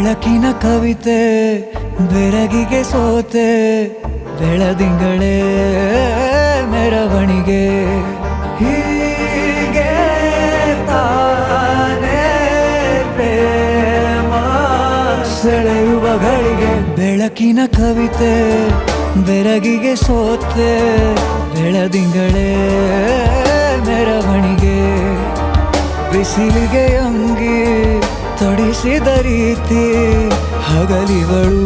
ಬೆಳಕಿನ ಕವಿತೆ ಬೆರಗಿಗೆ ಸೋತೆ ಬೆಳದಿಂಗಳೇ ಮೆರವಣಿಗೆ ಹೀಗೆ ತಾನೇ ಪ್ರೇಮ ಸೆಳೆಯುವ ಗಳಿಗೆ ಬೆಳಕಿನ ಕವಿತೆ ಬೆರಗಿಗೆ ಸೋತೆ ಬೆಳದಿಂಗಳೇ ಮೆರವಣಿಗೆ ಬಿಸಿಲಿಗೆ ಅಂಗಿ ತೊಡಿಸಿದ ರೀತಿ ಹಗಲಿಗಳು